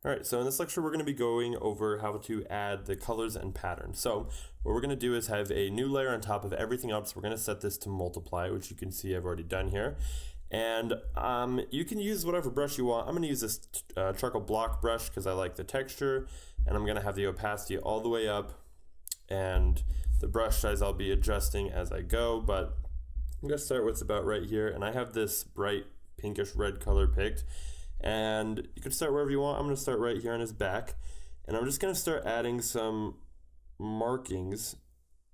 Alright, so in this lecture we're going to be going over how to add the colors and patterns. So what we're going to do is have a new layer on top of everything else. We're going to set this to multiply, which you can see I've already done here. And you can use whatever brush you want. I'm going to use this charcoal block brush because I like the texture, and I'm going to have the opacity all the way up, and the brush size I'll be adjusting as I go, but I'm going to start what's about right here, and I have this bright pinkish red color picked. And you can start wherever you want. I'm going to start right here on his back, and I'm just going to start adding some markings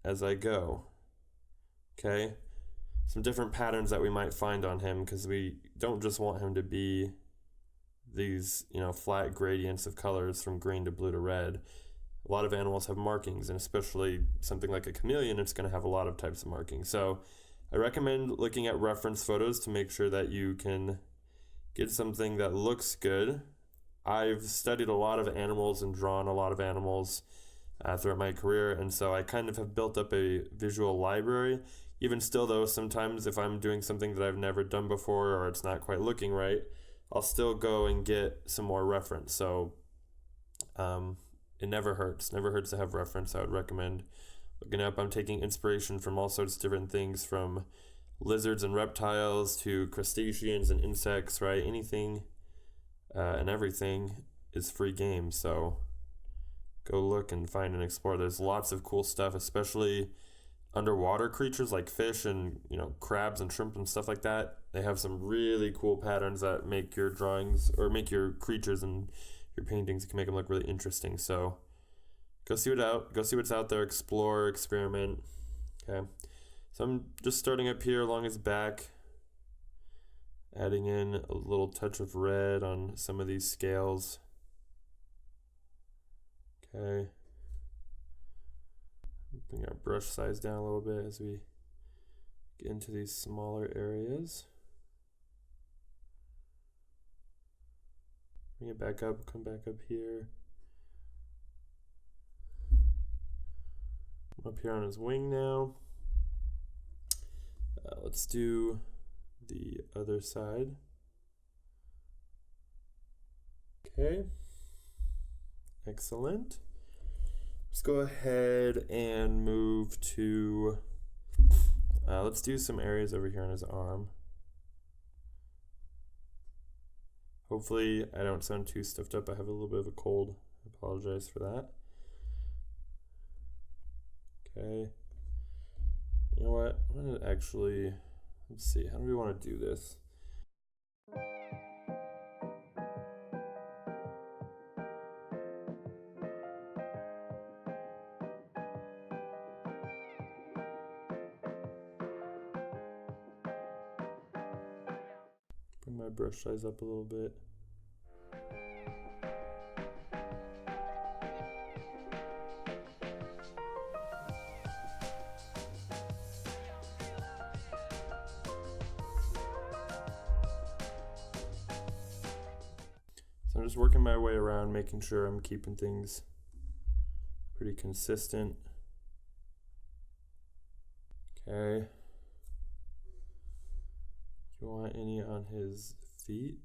as I go. Okay, some different patterns that we might find on him, because we don't just want him to be these, flat gradients of colors from green to blue to red. A lot of animals have markings, and especially something like a chameleon, it's going to have a lot of types of markings. So I recommend looking at reference photos to make sure that you can get something that looks good. I've studied a lot of animals and drawn a lot of animals throughout my career, and so I kind of have built up a visual library. Even still though, sometimes if I'm doing something that I've never done before or it's not quite looking right, I'll still go and get some more reference. So it never hurts. Never hurts to have reference. I would recommend looking up. I'm taking inspiration from all sorts of different things, from lizards and reptiles to crustaceans and insects, right? Anything and everything is free game, so go look and find and explore. There's lots of cool stuff, especially underwater creatures like fish and crabs and shrimp and stuff like that. They have some really cool patterns that make your drawings, or make your creatures and your paintings, can make them look really interesting. So go see what's out there, explore, experiment. Okay. So I'm just starting up here along his back, adding in a little touch of red on some of these scales. Okay. Bring our brush size down a little bit as we get into these smaller areas. Bring it back up, come back up here. I'm up here on his wing now. Let's do the other side. Okay, excellent. Let's go ahead and move to, let's do some areas over here on his arm. Hopefully I don't sound too stuffed up. I have a little bit of a cold. I apologize for that. Okay. You know what? I'm going to actually, let's see, how do we want to do this? Bring my brush size up a little bit. So I'm just working my way around, making sure I'm keeping things pretty consistent. Okay. Do you want any on his feet?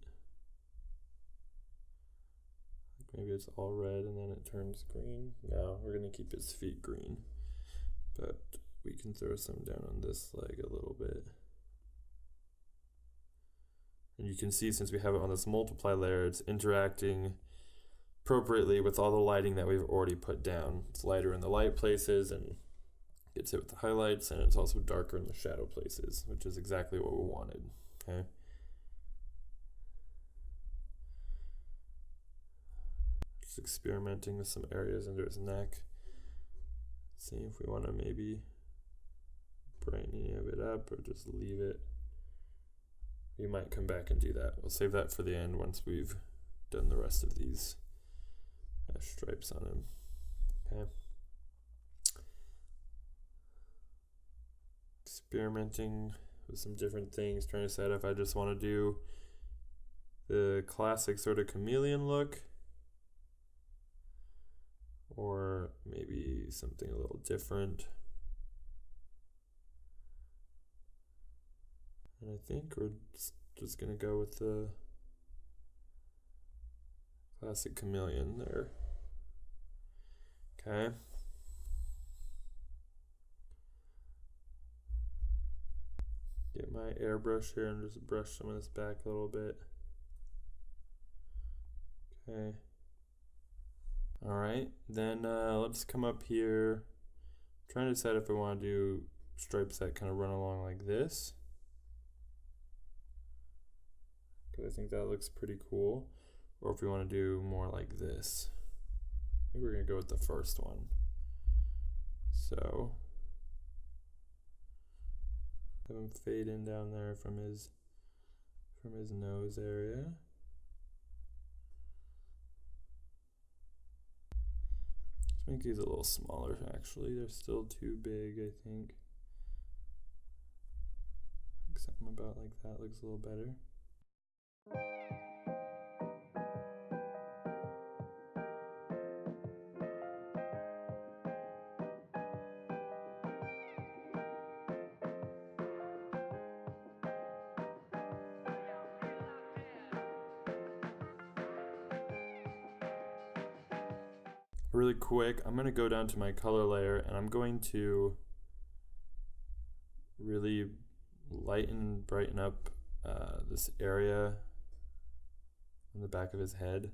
Maybe it's all red and then it turns green. No, we're gonna keep his feet green, but we can throw some down on this leg a little bit. And you can see, since we have it on this multiply layer, it's interacting appropriately with all the lighting that we've already put down. It's lighter in the light places and gets hit with the highlights, and it's also darker in the shadow places, which is exactly what we wanted. Okay. Just experimenting with some areas under his neck. Seeing if we want to maybe brighten any of it up or just leave it. We might come back and do that. We'll save that for the end once we've done the rest of these stripes on him. Okay. Experimenting with some different things, trying to decide if I just want to do the classic sort of chameleon look, or maybe something a little different. And I think we're just gonna go with the Classic chameleon there. Okay. Get my airbrush here and just brush some of this back a little bit. Okay. Alright, then let's come up here. I'm trying to decide if I want to do stripes that kind of run along like this, because I think that looks pretty cool, or if we want to do more like this. Maybe we're going to go with the first one. So have him fade in down there from his nose area. Let's make these a little smaller actually. They're still too big, I think. Something about like that looks a little better. Really quick, I'm going to go down to my color layer and I'm going to really lighten and brighten up this area on the back of his head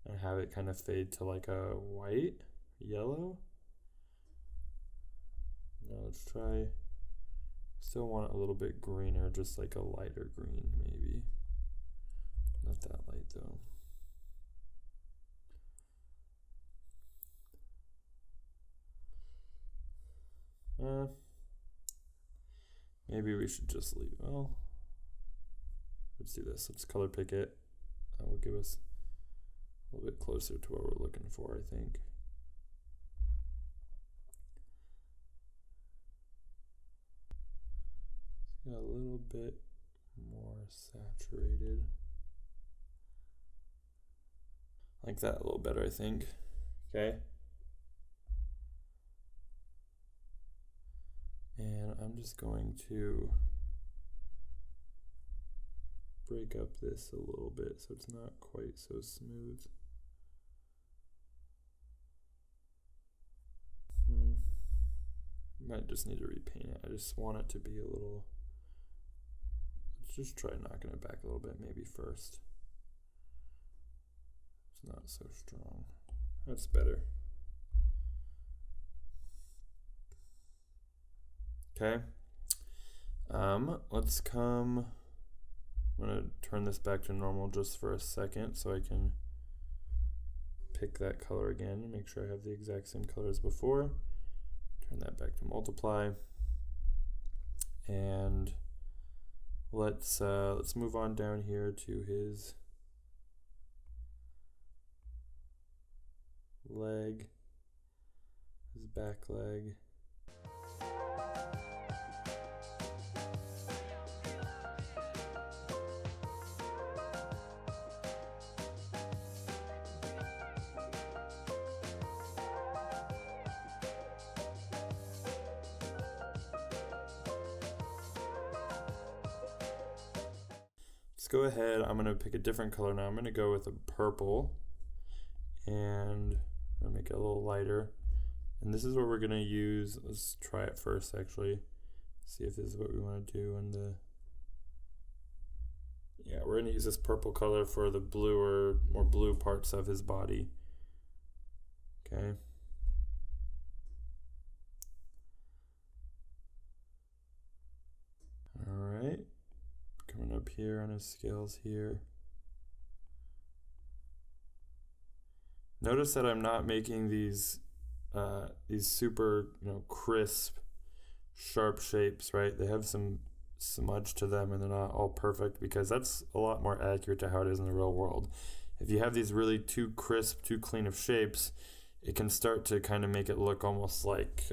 and have it kind of fade to like a white, yellow. Now let's try, still want it a little bit greener, just like a lighter green maybe. Not that light though. Maybe we should just leave. Well, let's do this. Let's color pick it. That will give us a little bit closer to what we're looking for, I think. Got a little bit more saturated. Like that a little better, I think. Okay. And I'm just going to break up this a little bit so it's not quite so smooth. Might just need to repaint it. I just want it to be a little, let's just try knocking it back a little bit maybe first. It's not so strong. That's better. Okay, let's come, I'm gonna turn this back to normal just for a second so I can pick that color again and make sure I have the exact same color as before. Turn that back to multiply, and let's move on down here to his leg, his back leg. Let's go ahead, I'm going to pick a different color now. I'm going to go with a purple, and I'm going to make it a little lighter. And this is what we're going to use. Let's try it first actually. See if this is what we want to do. And yeah, we're going to use this purple color for the bluer, more blue parts of his body. Okay. Alright. Coming up here on his scales here. Notice that I'm not making these super, crisp, sharp shapes, right? They have some smudge to them and they're not all perfect, because that's a lot more accurate to how it is in the real world. If you have these really too crisp, too clean of shapes, it can start to kind of make it look almost like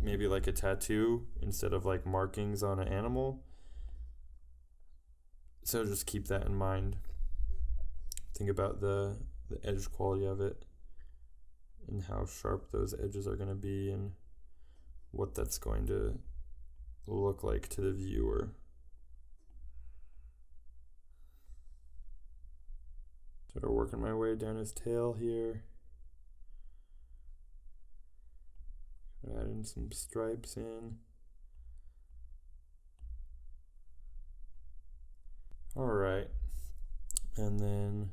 maybe like a tattoo instead of like markings on an animal. So just keep that in mind. Think about the edge quality of it and how sharp those edges are going to be and what that's going to look like to the viewer. Start working my way down his tail here. Adding some stripes in. Alright, and then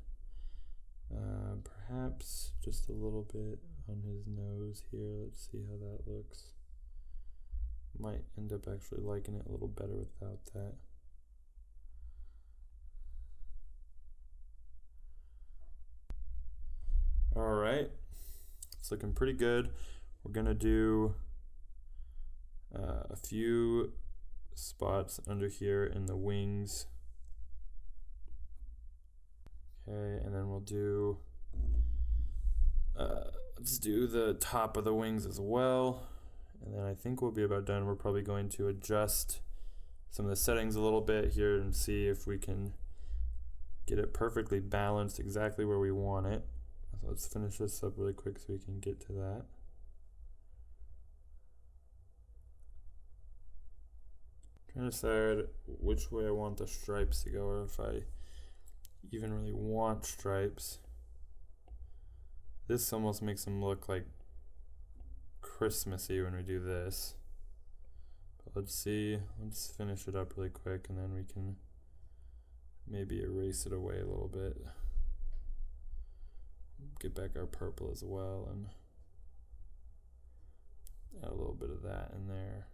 perhaps just a little bit on his nose here. Let's see how that looks. Might end up actually liking it a little better without that. Alright, it's looking pretty good. We're going to do a few spots under here in the wings. Okay, and then we'll do, let's do the top of the wings as well. And then I think we'll be about done. We're probably going to adjust some of the settings a little bit here and see if we can get it perfectly balanced exactly where we want it. So let's finish this up really quick so we can get to that. Trying to decide which way I want the stripes to go, or if I even really want stripes. This almost makes them look like Christmassy when we do this. But let's see, let's finish it up really quick and then we can maybe erase it away a little bit. Get back our purple as well and add a little bit of that in there.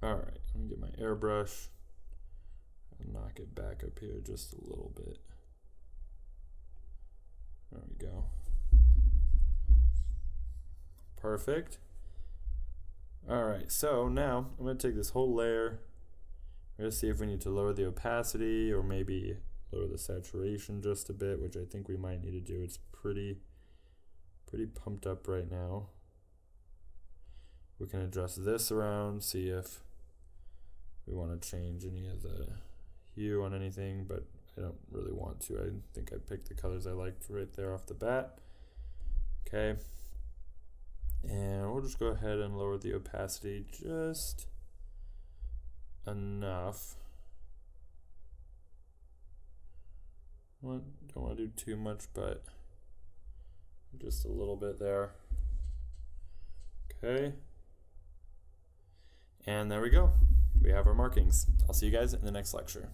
Alright, let me get my airbrush and knock it back up here just a little bit. There we go. Perfect. Alright, so now I'm going to take this whole layer. We're going to see if we need to lower the opacity or maybe lower the saturation just a bit, which I think we might need to do. It's pretty pumped up right now. We can adjust this around, see if we want to change any of the hue on anything, but I don't really want to. I think I picked the colors I liked right there off the bat. Okay, and we'll just go ahead and lower the opacity just enough. Don't want to do too much, but just a little bit there. Okay, and there we go. We have our markings. I'll see you guys in the next lecture.